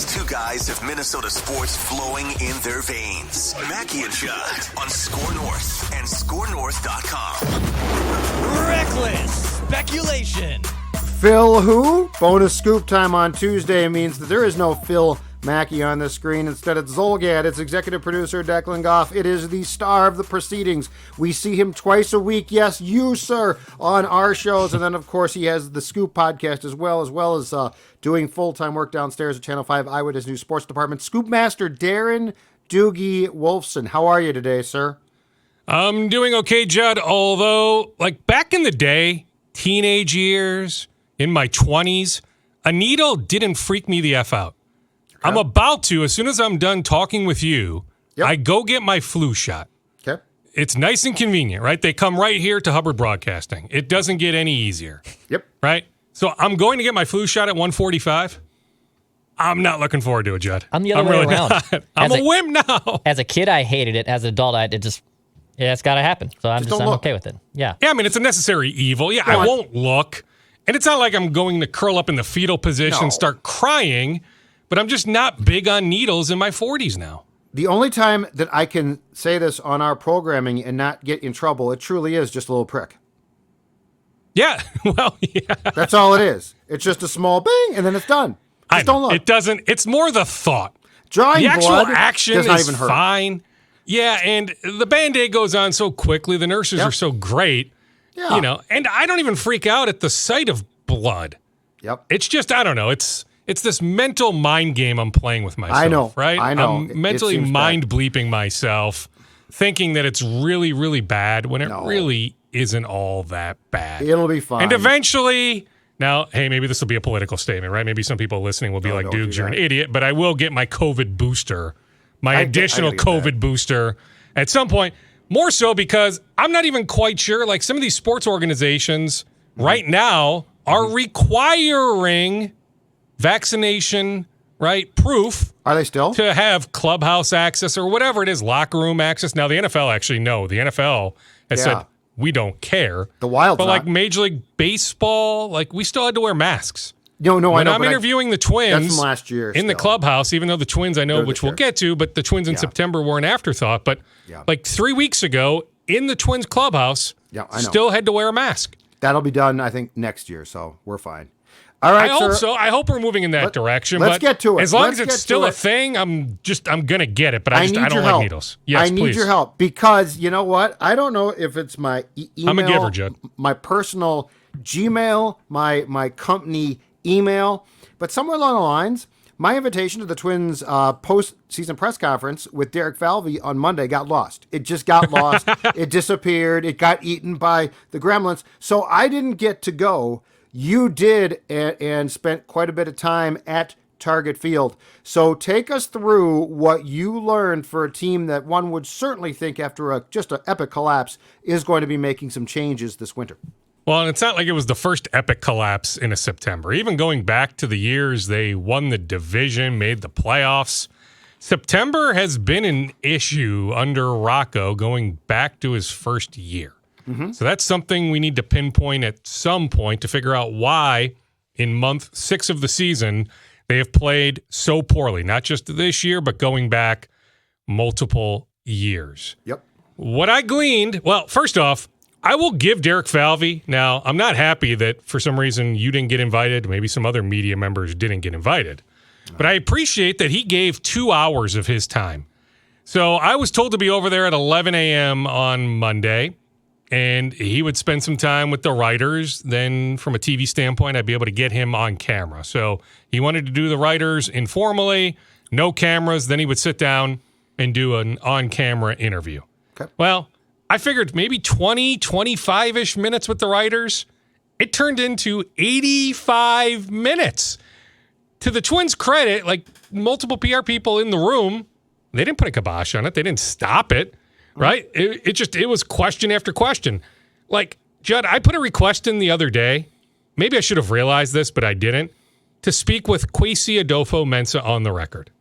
These two guys have Minnesota sports flowing in their veins. Mackey and Judd on Score North and ScoreNorth.com. Reckless speculation. Phil who? Bonus scoop time on Tuesday means that there is no Phil Mackey on the screen. Instead, it's Zolgad. It's executive producer Declan Goff. It is the star of the proceedings. We see him twice a week. Yes, you, sir, on our shows. And then, of course, he has the Scoop podcast as well as doing full-time work downstairs at Channel 5 Eyewitness News Sports Department. Scoop Master Darren Doogie Wolfson. How are you today, sir? I'm doing okay, Judd, although, like, back in the day, teenage years, in my 20s, a needle didn't freak me the F out. Okay. I'm about to, as soon as I'm done talking with you, I go get my flu shot. Okay. It's nice and convenient, right? They come right here to Hubbard Broadcasting. It doesn't get any easier. Yep. Right? So I'm going to get my flu shot at 1:45. I'm not looking forward to it, Judd. I'm the other way around. Not. I'm a wimp now. As a kid, I hated it. As an adult, it's got to happen. So I'm okay with it. Yeah. Yeah, I mean, it's a necessary evil. Yeah, I won't look. And it's not like I'm going to curl up in the fetal position and start crying, but I'm just not big on needles in my 40s now. The only time that I can say this on our programming and not get in trouble, it truly is just a little prick. Yeah, well, yeah. That's all it is. It's just a small bing, and then it's done. Just don't look. It doesn't. It's more the thought. Drawing the actual blood action does not is even hurt. fine. Yeah, and the Band-Aid goes on so quickly. The nurses are so great. Yeah. You know, and I don't even freak out at the sight of blood. Yep. It's just, I don't know. It's this mental mind game I'm playing with myself. I know. Right? I know. I'm mentally mind bleeping myself, thinking that it's really, really bad when it really isn't all that bad. It'll be fine. And eventually, now, hey, maybe this will be a political statement, right? Maybe some people listening will be like, Dukes, you're an idiot, but I will get my COVID booster, my additional COVID booster at some point. More so because I'm not even quite sure, like some of these sports organizations right now are requiring vaccination, right, proof. Are they still? To have clubhouse access or whatever it is, locker room access. Now, the NFL actually, no. The NFL has said, we don't care. The Wild's But like not. Major League Baseball, like we still had to wear masks. No, I know. When I'm interviewing the Twins that's from last year in the clubhouse, even though the Twins, I know, which we'll get to, but the Twins in September were an afterthought. But like 3 weeks ago in the Twins clubhouse, still had to wear a mask. That'll be done, I think, next year, so we're fine. All right, I hope so. I hope we're moving in that direction. Let's get to it. As long as it's still a thing, I'm going to get it, but I don't like needles. Yes, I need your help because, you know what? I don't know if it's my email. I'm a giver, Judd. My personal Gmail, my company email, but somewhere along the lines, my invitation to the Twins post-season press conference with Derek Falvey on Monday got lost. It just got lost. It disappeared. It got eaten by the gremlins. So I didn't get to go. You did and spent quite a bit of time at Target Field. So take us through what you learned for a team that one would certainly think after just an epic collapse is going to be making some changes this winter. Well, and it's not like it was the first epic collapse in a September. Even going back to the years they won the division, made the playoffs, September has been an issue under Rocco going back to his first year. Mm-hmm. So that's something we need to pinpoint at some point to figure out why in month 6 of the season they have played so poorly, not just this year, but going back multiple years. Yep. What I gleaned, well, first off, I will give Derek Falvey. Now, I'm not happy that for some reason you didn't get invited. Maybe some other media members didn't get invited. But I appreciate that he gave 2 hours of his time. So I was told to be over there at 11 a.m. on Monday, and he would spend some time with the writers. Then from a TV standpoint, I'd be able to get him on camera. So he wanted to do the writers informally, no cameras. Then he would sit down and do an on-camera interview. Okay. Well, I figured maybe 20, 25-ish minutes with the writers. It turned into 85 minutes. To the Twins' credit, like multiple PR people in the room, they didn't put a kibosh on it. They didn't stop it, right? It was question after question. Like, Judd, I put a request in the other day. Maybe I should have realized this, but I didn't. To speak with Kwesi Adolfo-Mensah on the record.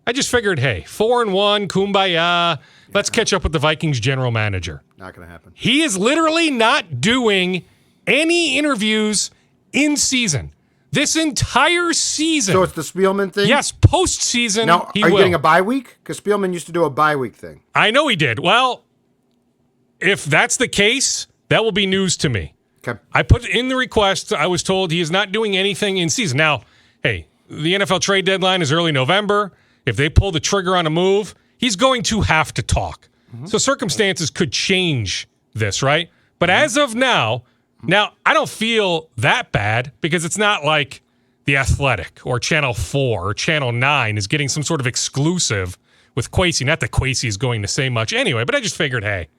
I just figured, hey, 4-1, kumbaya. Let's catch up with the Vikings general manager. Not going to happen. He is literally not doing any interviews in season. this entire season. So it's the Spielman thing? Yes, postseason. Now, are you getting a bye week? Because Spielman used to do a bye week thing. I know he did. Well, if that's the case, that will be news to me. Okay. I put in the request. I was told he is not doing anything in season. Now, hey, the NFL trade deadline is early November. If they pull the trigger on a move, he's going to have to talk. Mm-hmm. So circumstances could change this, right? But as of now, I don't feel that bad because it's not like The Athletic or Channel 4 or Channel 9 is getting some sort of exclusive with Kwesi. Not that Kwesi is going to say much anyway, but I just figured, hey,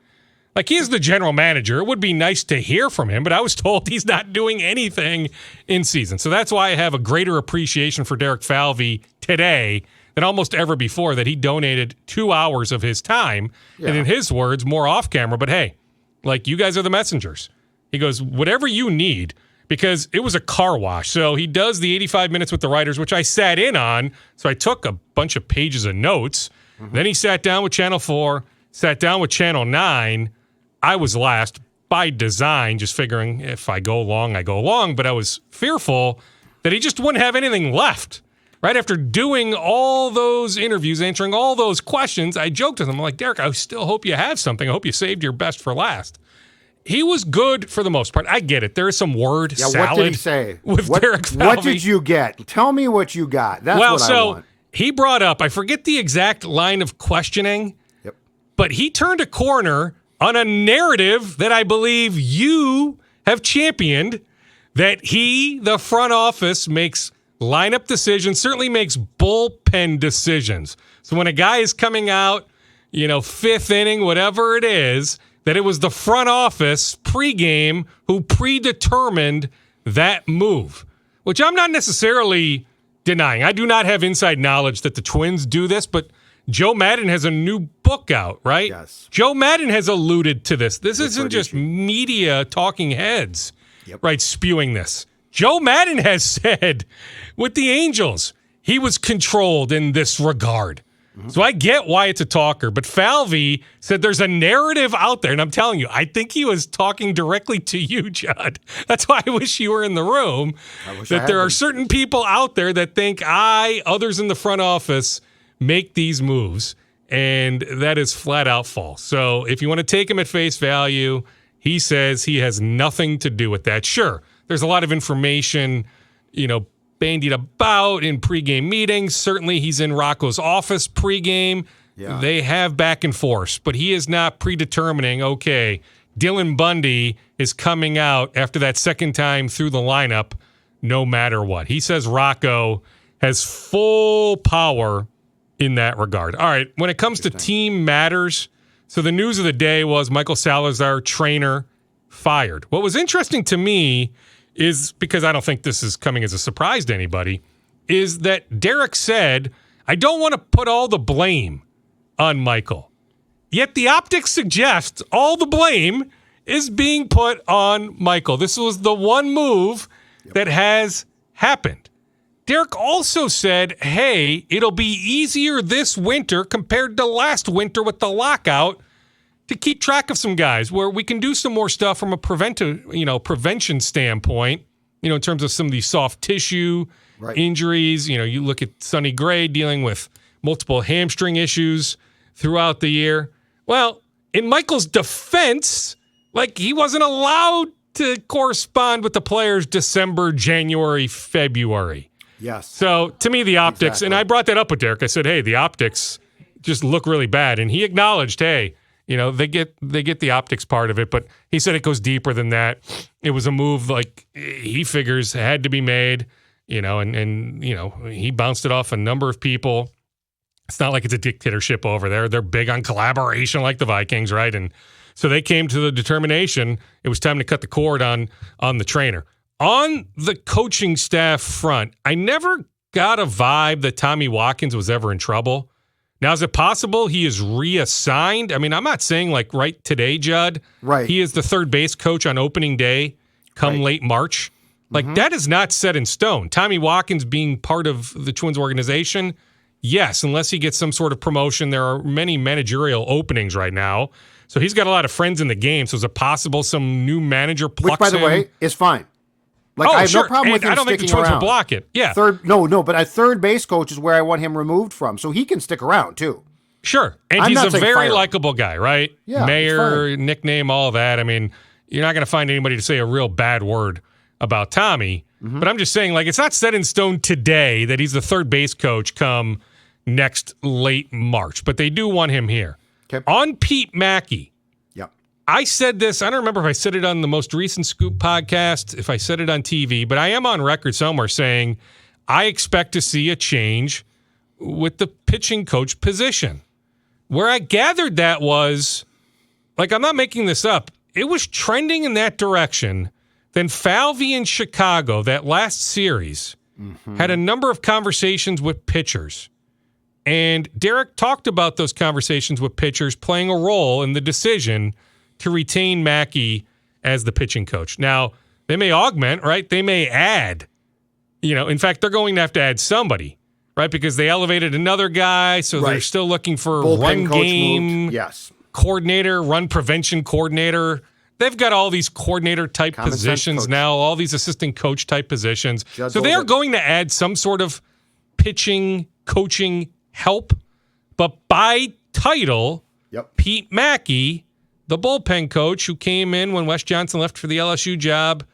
like he is the general manager. It would be nice to hear from him, but I was told he's not doing anything in season. So that's why I have a greater appreciation for Derek Falvey today than almost ever before, that he donated 2 hours of his time. Yeah. And in his words, more off camera, but hey, like you guys are the messengers. He goes, whatever you need, because it was a car wash. So he does the 85 minutes with the writers, which I sat in on. So I took a bunch of pages of notes. Mm-hmm. Then he sat down with Channel 4, sat down with Channel 9. I was last by design, just figuring if I go long, I go long. But I was fearful that he just wouldn't have anything left. Right after doing all those interviews, answering all those questions, I joked with him. I'm like, Derek, I still hope you have something. I hope you saved your best for last. He was good for the most part. I get it. There is some word salad. What did he say? With Derek Falvey. What did you get? Tell me what you got. That's what I want. He brought up, I forget the exact line of questioning, but he turned a corner on a narrative that I believe you have championed, that he, the front office, makes lineup decisions, certainly makes bullpen decisions. So when a guy is coming out, fifth inning, whatever it is, that it was the front office pregame who predetermined that move, which I'm not necessarily denying. I do not have inside knowledge that the Twins do this, but Joe Madden has a new book out, right? Yes. Joe Madden has alluded to this. This isn't just media talking heads, right, spewing this. Joe Madden has said with the Angels, he was controlled in this regard. Mm-hmm. So I get why it's a talker, but Falvey said there's a narrative out there, and I'm telling you, I think he was talking directly to you, Judd. That's why I wish you were in the room, that there are certain people out there that think others in the front office, make these moves, and that is flat out false. So if you want to take him at face value, he says he has nothing to do with that. Sure, there's a lot of information, bandied about in pregame meetings. Certainly he's in Rocco's office pregame. Yeah. They have back and forth, but he is not predetermining, okay, Dylan Bundy is coming out after that second time through the lineup no matter what. He says Rocco has full power in that regard. All right, when it comes to team matters, so the news of the day was Michael Salazar, trainer, fired. What was interesting to me is, because I don't think this is coming as a surprise to anybody, is that Derek said, I don't want to put all the blame on Michael. Yet the optics suggest all the blame is being put on Michael. This was the one move that has happened. Derek also said, hey, it'll be easier this winter compared to last winter with the lockout to keep track of some guys, where we can do some more stuff from a prevention standpoint, in terms of some of these soft tissue injuries. You look at Sonny Gray dealing with multiple hamstring issues throughout the year. Well, in Michael's defense, he wasn't allowed to correspond with the players December, January, February. Yes. So to me, the optics, and I brought that up with Derek. I said, hey, the optics just look really bad. And he acknowledged, hey, they get the optics part of it, but he said it goes deeper than that. It was a move he figures had to be made, and he bounced it off a number of people. It's not like it's a dictatorship over there. They're big on collaboration like the Vikings, right? And so they came to the determination it was time to cut the cord on the trainer. On the coaching staff front, I never got a vibe that Tommy Watkins was ever in trouble. Now, is it possible he is reassigned? I mean, I'm not saying right today, Judd. Right. He is the third base coach on opening day come late March. That is not set in stone. Tommy Watkins being part of the Twins organization, yes, unless he gets some sort of promotion. There are many managerial openings right now. So he's got a lot of friends in the game. So is it possible some new manager plucks him? Which, by the way, is fine. Like, I have sure. no problem with him I don't think the sticking Twins around. will block it. Yeah. But a third base coach is where I want him removed from, so he can stick around too. Sure. And I'm he's not a saying very fire him. likable guy, right? Yeah, Mayor, nickname, all of that. I mean, you're not going to find anybody to say a real bad word about Tommy. Mm-hmm. But I'm just saying, like, it's not set in stone today that he's the third base coach come next late March. But they do want him here. Okay. On Pete Mackey, Yep. I said this. I don't remember if I said it on the most recent Scoop podcast, if I said it on TV, but I am on record somewhere saying I expect to see a change with the pitching coach position. Where I gathered that was, like, I'm not making this up, it was trending in that direction. Then Falvey in Chicago, that last series, had a number of conversations with pitchers. And Derek talked about those conversations with pitchers playing a role in the decision to retain Mackey as the pitching coach. Now, they may augment, right? They may add. In fact, they're going to have to add somebody, right? Because they elevated another guy, so they're still looking for a run game coordinator, run prevention coordinator. They've got all these coordinator-type positions now, all these assistant coach-type positions. So they are going to add some sort of pitching, coaching help. But by title, Pete Mackey, the bullpen coach who came in when Wes Johnson left for the LSU job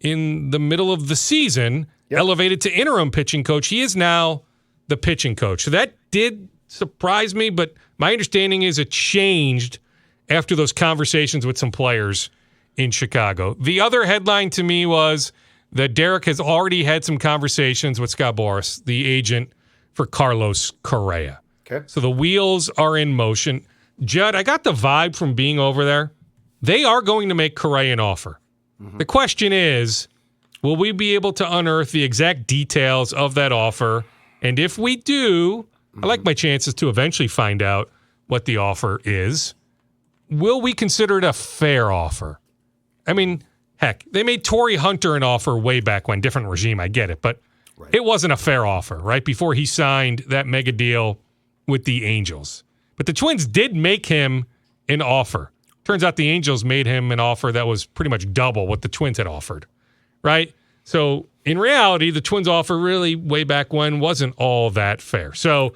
in the middle of the season, elevated to interim pitching coach. He is now the pitching coach. So that did surprise me, but my understanding is it changed after those conversations with some players in Chicago. The other headline to me was that Derek has already had some conversations with Scott Boras, the agent for Carlos Correa. Okay. So the wheels are in motion. Judd, I got the vibe from being over there. They are going to make Correa an offer. The question is, will we be able to unearth the exact details of that offer? And if we do, I like my chances to eventually find out what the offer is. Will we consider it a fair offer? I mean, heck, they made Torrey Hunter an offer way back when, different regime, I get it, but it wasn't a fair offer, right? Before he signed that mega deal with the Angels. But the Twins did make him an offer. Turns out the Angels made him an offer that was pretty much double what the Twins had offered, right? So in reality, the Twins offer really way back when wasn't all that fair. So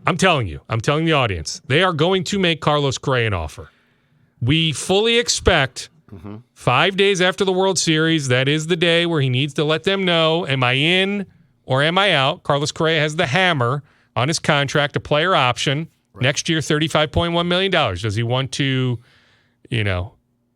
I'm telling the audience, they are going to make Carlos Correa an offer. We fully expect 5 days after the World Series, that is the day where he needs to let them know, am I in or am I out? Carlos Correa has the hammer on his contract, a player option. Next year, $35.1 million. Does he want to,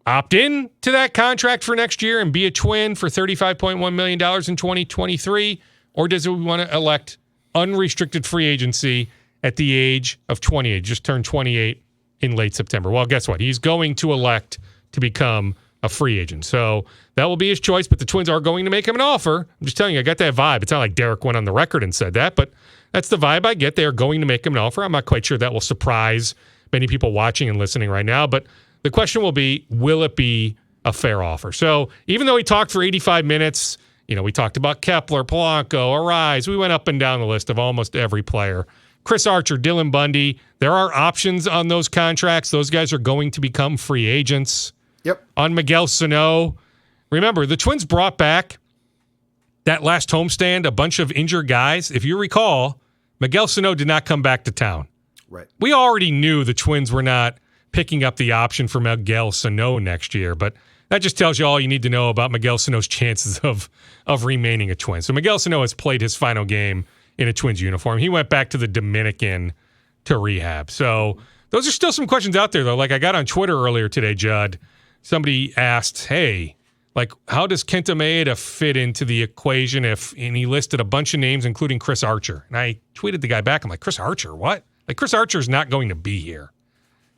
opt in to that contract for next year and be a Twin for $35.1 million in 2023? Or does he want to elect unrestricted free agency at the age of 28, just turned 28 in late September? Well, guess what? He's going to elect to become a free agent. So that will be his choice, but the Twins are going to make him an offer. I'm just telling you, I got that vibe. It's not like Derek went on the record and said that, but that's the vibe I get. They are going to make him an offer. I'm not quite sure that will surprise many people watching and listening right now, but the question will be, will it be a fair offer? So even though he talked for 85 minutes, we talked about Kepler, Polanco, Arise. We went up and down the list of almost every player. Chris Archer, Dylan Bundy, there are options on those contracts. Those guys are going to become free agents. Yep. On Miguel Sano, remember, the Twins brought back that last homestand a bunch of injured guys. If you recall, Miguel Sano did not come back to town. Right. We already knew the Twins were not picking up the option for Miguel Sano next year, but that just tells you all you need to know about Miguel Sano's chances of remaining a Twin. So Miguel Sano has played his final game in a Twins uniform. He went back to the Dominican to rehab. So those are still some questions out there, though. Like I got on Twitter earlier today, Judd. Somebody asked, hey, how does Kenta Maeda fit into the equation and he listed a bunch of names, including Chris Archer. And I tweeted the guy back. I'm like, Chris Archer, what? Chris Archer's not going to be here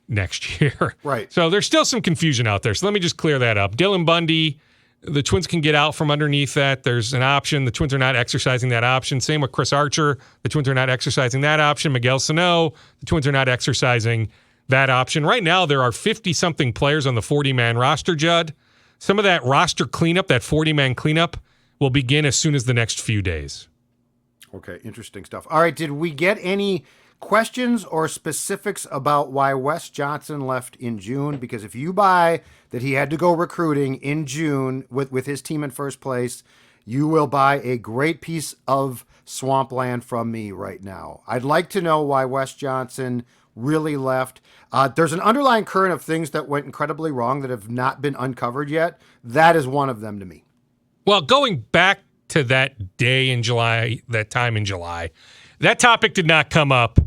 next year. Right. So there's still some confusion out there. So let me just clear that up. Dylan Bundy, the Twins can get out from underneath that. There's an option. The Twins are not exercising that option. Same with Chris Archer. The Twins are not exercising that option. Miguel Sano, the Twins are not exercising that option. Right now, there are 50-something players on the 40-man roster, Judd. Some of that roster cleanup, that 40-man cleanup, will begin as soon as the next few days. Okay, interesting stuff. All right, did we get any questions or specifics about why Wes Johnson left in June? Because if you buy that he had to go recruiting in June with his team in first place, you will buy a great piece of swampland from me right now. I'd like to know why Wes Johnson really left. There's an underlying current of things that went incredibly wrong that have not been uncovered yet. That is one of them to me. Well, going back to that day in July, that time in July, that topic did not come up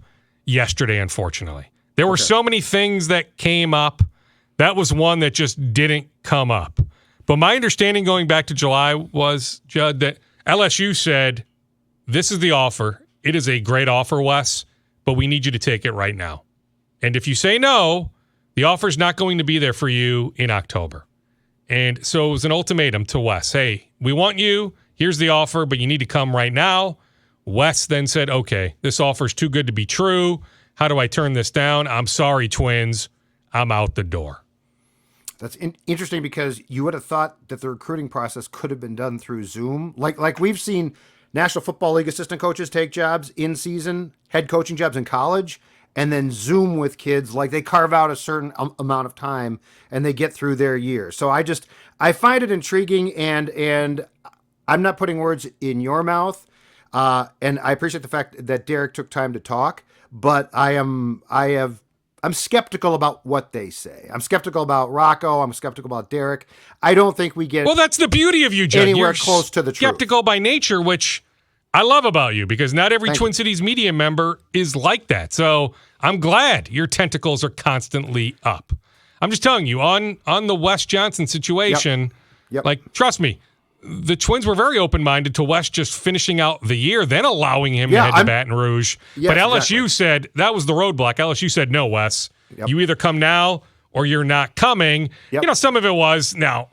yesterday, unfortunately. There were so many things that came up. That was one that just didn't come up. But my understanding going back to July was, Judd, that LSU said, this is the offer. It is a great offer, Wes, but we need you to take it right now. And if you say no, the offer's not going to be there for you in October. And so it was an ultimatum to Wes. Hey, we want you. Here's the offer, but you need to come right now. Wes then said, okay, this offer's too good to be true. How do I turn this down? I'm sorry, Twins. I'm out the door. That's interesting because you would have thought that the recruiting process could have been done through Zoom. Like we've seen National Football League assistant coaches take jobs in season, head coaching jobs in college, and then Zoom with kids. Like they carve out a certain amount of time and they get through their year. So I find it intriguing, and I'm not putting words in your mouth. And I appreciate the fact that Derek took time to talk, but I'm skeptical about what they say. I'm skeptical about Rocco. I'm skeptical about Derek. I don't think we get that's the beauty of you, Judd. Anywhere You're close to the truth. Skeptical by nature, which I love about you, because not every Twin Cities media member is like that. So I'm glad your tentacles are constantly up. I'm just telling you, on the Wes Johnson situation, like, trust me, the Twins were very open-minded to Wes just finishing out the year, then allowing him to head to Baton Rouge. Yes, but LSU said that was the roadblock. LSU said, no, Wes, you either come now or you're not coming. Some of it was, now,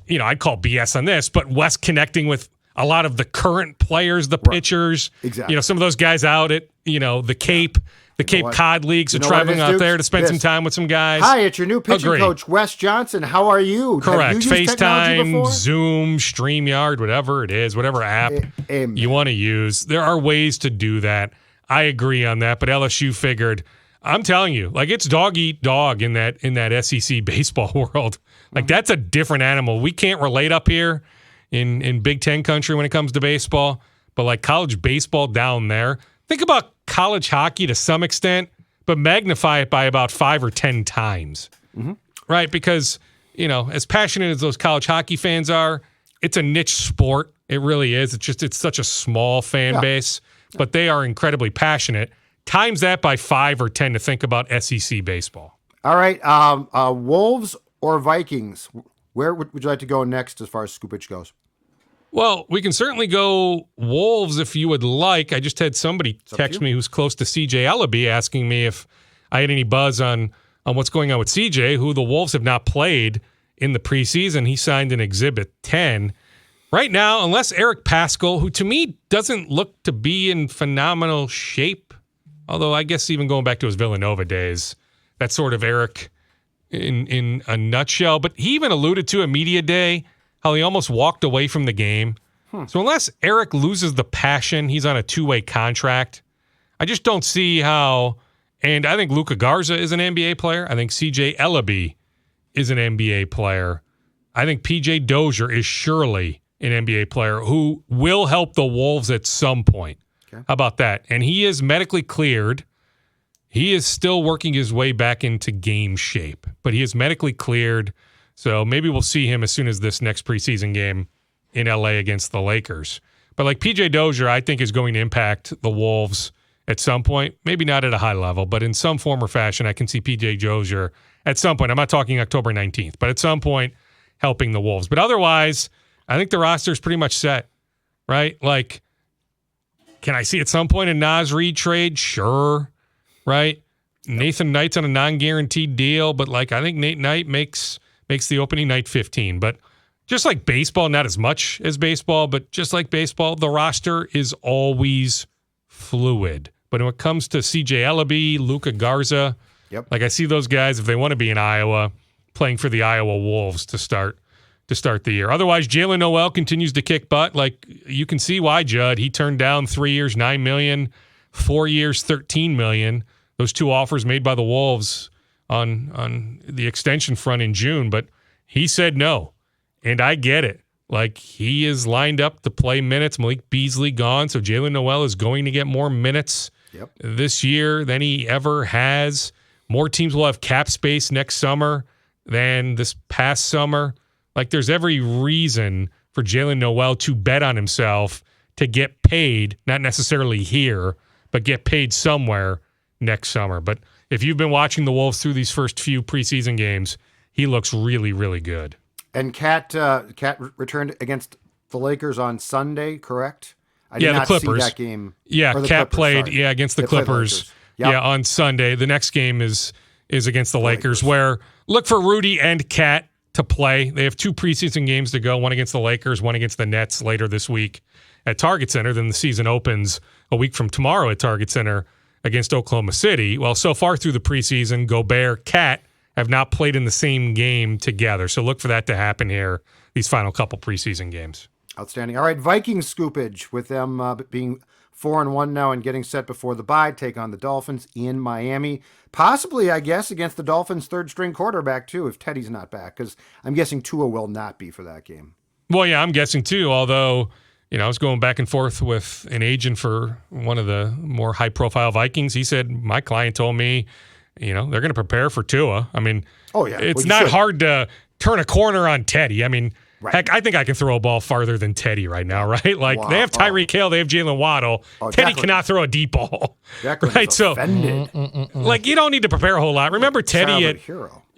I'd call BS on this, but Wes connecting with a lot of the current players, the pitchers, some of those guys out at, the Cape. The Cape Cod League, so traveling out there to spend some time with some guys. Hi, it's your new pitching coach, Wes Johnson. How are you? Correct. Have you used FaceTime, Zoom, StreamYard, whatever it is, whatever app you want to use. There are ways to do that. I agree on that, but LSU figured, I'm telling you, like, it's dog eat dog in that SEC baseball world. Like, that's a different animal. We can't relate up here in Big Ten country when it comes to baseball, but like college baseball down there, think about college hockey to some extent, but magnify it by about 5 or 10 times, right? Because, as passionate as those college hockey fans are, it's a niche sport. It really is. It's such a small fan base, but they are incredibly passionate. Times that by 5 or 10 to think about SEC baseball. All right. Wolves or Vikings? Where would you like to go next as far as scoopage goes? Well, we can certainly go Wolves if you would like. I just had somebody text me who's close to CJ Ellaby asking me if I had any buzz on what's going on with CJ, who the Wolves have not played in the preseason. He signed an Exhibit 10. Right now, unless Eric Paschal, who to me doesn't look to be in phenomenal shape, although I guess even going back to his Villanova days, that's sort of Eric in a nutshell. But he even alluded to a media day how he almost walked away from the game. So unless Eric loses the passion, he's on a 2-way contract. I just don't see how. And I think Luka Garza is an NBA player. I think CJ Ellaby is an NBA player. I think PJ Dozier is surely an NBA player who will help the Wolves at some point. Okay. How about that? And he is medically cleared. He is still working his way back into game shape, but he is medically cleared. So maybe we'll see him as soon as this next preseason game in LA against the Lakers. But like PJ Dozier, I think is going to impact the Wolves at some point. Maybe not at a high level, but in some form or fashion, I can see PJ Dozier at some point. I'm not talking October 19th, but at some point helping the Wolves. But otherwise, I think the roster is pretty much set, right? Like, can I see at some point a Naz Reid trade? Sure, right? Nathan Knight's on a non-guaranteed deal, but like I think Nate Knight makes the opening night 15. But just like baseball, not as much as baseball, but just like baseball, the roster is always fluid. But when it comes to CJ Ellaby, Luka Garza, like I see those guys, if they want to be in Iowa, playing for the Iowa Wolves to start the year. Otherwise, Jalen Noel continues to kick butt. Like you can see why, Judd. He turned down 3 years, $9 million, 4 years, $13 million. Those two offers made by the Wolves on the extension front in June, but he said no. And I get it. Like, he is lined up to play minutes. Malik Beasley gone, so Jalen Noel is going to get more minutes this year than he ever has. More teams will have cap space next summer than this past summer. Like, there's every reason for Jalen Noel to bet on himself to get paid, not necessarily here, but get paid somewhere next summer. But if you've been watching the Wolves through these first few preseason games, he looks really, really good. And Cat returned against the Lakers on Sunday, correct? I did the not Clippers. see that game. Yeah, Cat played against the Clippers. On Sunday. The next game is against the Lakers, where look for Rudy and Cat to play. They have 2 preseason games to go, one against the Lakers, one against the Nets later this week at Target Center. Then the season opens a week from tomorrow at Target Center against Oklahoma City. Well, so far through the preseason, Gobert, Cat have not played in the same game together. So look for that to happen here, these final couple preseason games. Outstanding. All right, Vikings scoopage with them being 4-1 now and getting set before the bye, take on the Dolphins in Miami. Possibly, I guess, against the Dolphins' third-string quarterback, too, if Teddy's not back, because I'm guessing Tua will not be for that game. Well, yeah, I'm guessing, too, although, I was going back and forth with an agent for one of the more high-profile Vikings. He said, my client told me, they're going to prepare for Tua. I mean, it's not hard to turn a corner on Teddy. I mean, heck, I think I can throw a ball farther than Teddy right now, right? Like, they have Tyreek Hill, they have Jalen Waddle. Teddy cannot throw a deep ball. Right? So, like, you don't need to prepare a whole lot. Remember Teddy at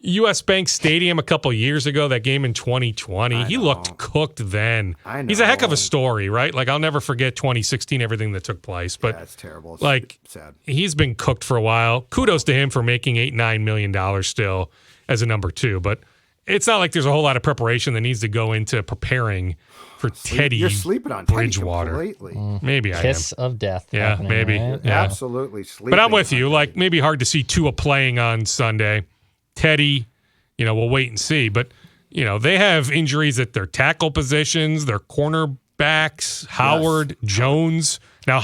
U.S. Bank Stadium a couple years ago, that game in 2020? He looked cooked then. He's a heck of a story, right? Like, I'll never forget 2016, everything that took place. But that's terrible. It's sad. He's been cooked for a while. Kudos to him for making $8-9 million still as a number 2. But it's not like there's a whole lot of preparation that needs to go into preparing for Teddy. You're sleeping on Bridgewater. Teddy completely. Maybe I am. Kiss of death. Yeah, maybe. Right? Yeah. Absolutely sleeping. But I'm with you. Like, maybe hard to see Tua playing on Sunday. Teddy, we'll wait and see. But, they have injuries at their tackle positions, their cornerbacks, Howard, Jones. Now,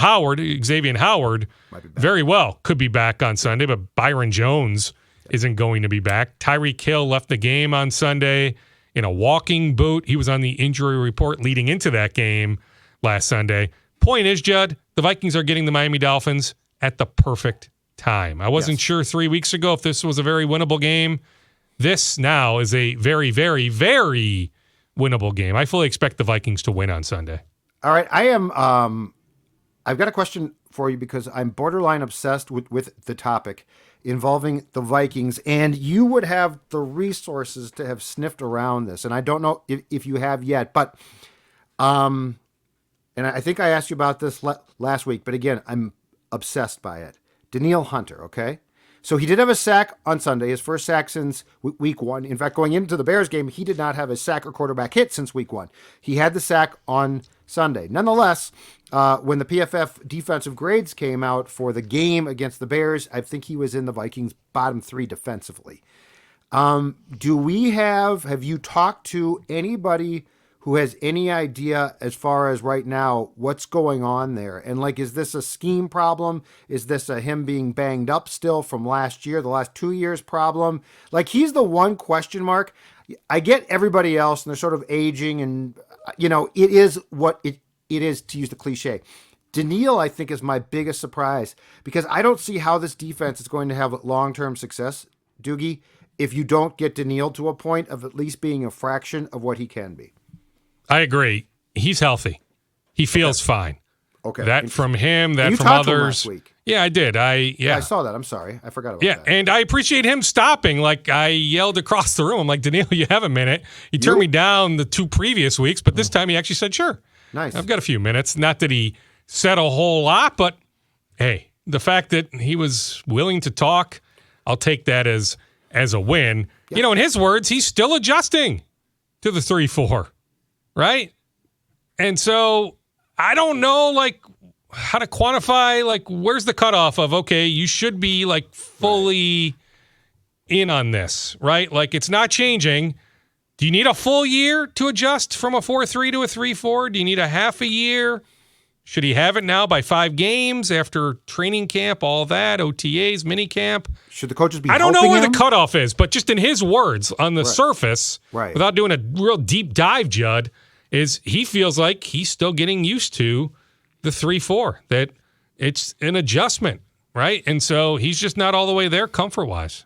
Xavier Howard, very well could be back on Sunday, but Byron Jones isn't going to be back. Tyreek Hill left the game on Sunday in a walking boot. He was on the injury report leading into that game last Sunday. Point is, Judd, the Vikings are getting the Miami Dolphins at the perfect time. I wasn't sure 3 weeks ago if this was a very winnable game. This now is a very, very, very winnable game. I fully expect the Vikings to win on Sunday. All right. I've got a question for you because I'm borderline obsessed with the topic involving the Vikings, and you would have the resources to have sniffed around this, and I don't know if you have yet, but and I think I asked you about this last week, but again, I'm obsessed by it. Danielle Hunter, okay? So he did have a sack on Sunday, his first sack since week 1. In fact, going into the Bears game, he did not have a sack or quarterback hit since week 1. He had the sack on Sunday. Nonetheless, when the PFF defensive grades came out for the game against the Bears, I think he was in the Vikings' bottom 3 defensively. Have you talked to anybody who has any idea as far as right now what's going on there? And like, is this a scheme problem? Is this a him being banged up still from last year, the last 2 years problem? Like, he's the one question mark. I get everybody else and they're sort of aging and, it is what it is, to use the cliche. Danielle, I think, is my biggest surprise because I don't see how this defense is going to have long-term success, Doogie, if you don't get Danielle to a point of at least being a fraction of what he can be. I agree. He's healthy. He feels fine. Okay. That from him, that you from talked others. To him last week. Yeah, I did. I saw that. I'm sorry. I forgot about that. Yeah, and I appreciate him stopping. Like, I yelled across the room. I'm like, Danielle, you have a minute. He turned me down the 2 previous weeks, but this time he actually said, sure. Nice. I've got a few minutes. Not that he said a whole lot, but hey, the fact that he was willing to talk, I'll take that as a win. Yep. In his words, he's still adjusting to the 3-4, right? And so I don't know, like, how to quantify, like, where's the cutoff of, okay, you should be, like, fully in on this, right? Like, it's not changing. Do you need a full year to adjust from a 4-3 to a 3-4? Do you need a half a year? Should he have it now by 5 games after training camp, all that, OTAs, mini camp? Should the coaches be I don't know where him? The cutoff is, but just in his words, on the surface, without doing a real deep dive, Judd, is he feels like he's still getting used to the 3-4, that it's an adjustment, right? And so he's just not all the way there comfort-wise.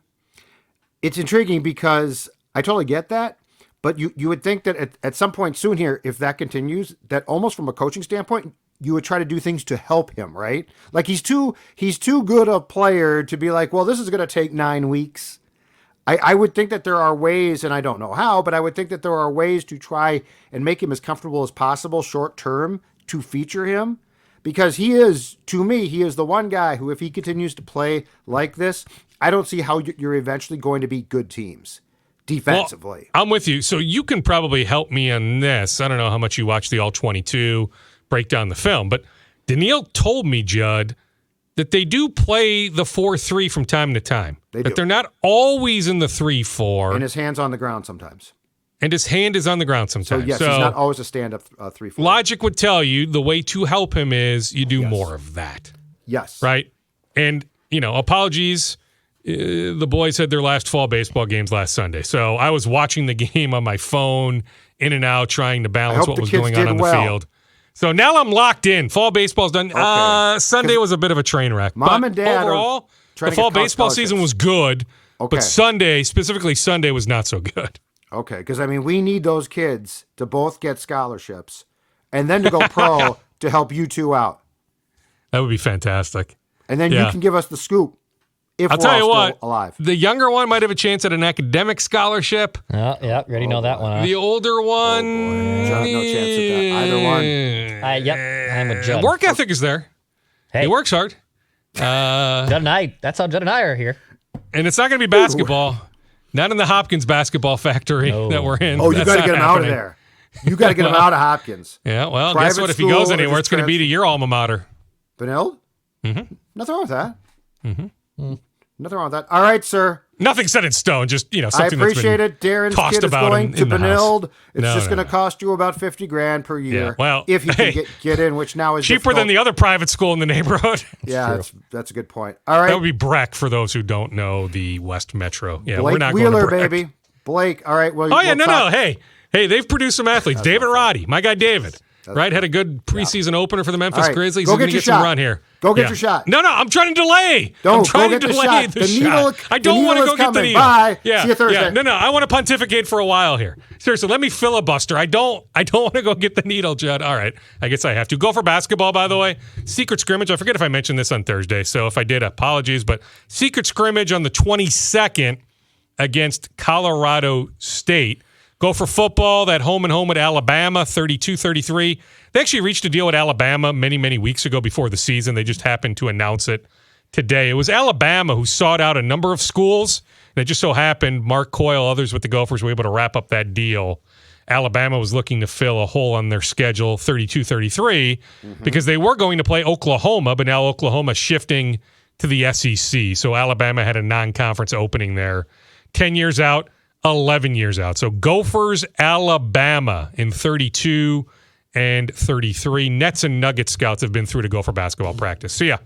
It's intriguing because I totally get that, but you would think that at some point soon here, if that continues, that almost from a coaching standpoint, you would try to do things to help him, right? Like he's too good a player to be like, well, this is going to take 9 weeks. I would think that there are ways, and I don't know how, but I would think that there are ways to try and make him as comfortable as possible short term to feature him, because he is, to me, he is the one guy who, if he continues to play like this, I don't see how you're eventually going to be good teams defensively. Well, I'm with you. So you can probably help me on this. I don't know how much you watch the All-22, break down the film, but Danielle told me, Judd, that they do play the 4-3 from time to time. They're not always in the 3-4. And his hand's on the ground sometimes. And his hand is on the ground sometimes. So, yes, he's not always a stand-up 3-4. Logic would tell you the way to help him is you do more of that. Yes. Right? And, apologies. The boys had their last fall baseball games last Sunday. So I was watching the game on my phone, in and out, trying to balance what was going on the field. So now I'm locked in. Fall baseball's done. Okay. Sunday was a bit of a train wreck. Mom and Dad overall, the fall baseball season was good. Okay. But specifically Sunday, was not so good. Okay, because, we need those kids to both get scholarships and then to go pro to help you two out. That would be fantastic. And then you can give us the scoop if I'll tell you what, alive. The younger one might have a chance at an academic scholarship. Oh, yeah, already know that one. Huh? The older one... Judd, no chance at that. Either one. Yep, I'm with Judd. Work ethic is there. Hey. He works hard. Judd and I, that's how Judd and I are here. And it's not going to be basketball. Not in the Hopkins basketball factory that we're in. Oh, you got to get him out of there. You got to get him out of Hopkins. Yeah, well, guess what? If he goes anywhere, it's going to be to your alma mater. Benilde? Mm-hmm. Nothing wrong with that. Mm-hmm. Nothing wrong with that. All right, sir. Nothing set in stone. Just, something I appreciate it. Darren's kid is going to Benilde. It's just going to cost you about $50,000 per year. Yeah, well, if you can get in, which now is cheaper difficult. than the other private school in the neighborhood. Yeah, that's a good point. All right. That would be Breck for those who don't know the West Metro. Yeah, Blake we're not Wheeler, going to Breck. baby. Blake. All right. Well, no. Hey, they've produced some athletes. David Roddy, my guy David. Right, had a good preseason opener for the Memphis Grizzlies. Go get your some run here. Go get your shot. No, I'm trying to delay. I'm trying to delay the shot. I don't want to go get the needle. Bye. See you Thursday. No, I want to pontificate for a while here. Seriously, let me filibuster. I don't want to go get the needle, Judd. All right, I guess I have to. Go for basketball, by the way. Secret scrimmage. I forget if I mentioned this on Thursday, so if I did, apologies. But secret scrimmage on the 22nd against Colorado State. Go for football, that home and home with Alabama, 32-33. They actually reached a deal with Alabama many, many weeks ago before the season. They just happened to announce it today. It was Alabama who sought out a number of schools. And it just so happened Mark Coyle, others with the Gophers, were able to wrap up that deal. Alabama was looking to fill a hole on their schedule, 32-33, because they were going to play Oklahoma, but now Oklahoma shifting to the SEC. So Alabama had a non-conference opening there. 10 years out. 11 years out. So Gophers, Alabama in 32 and 33. Nets and Nuggets scouts have been through to Gopher basketball practice. See ya.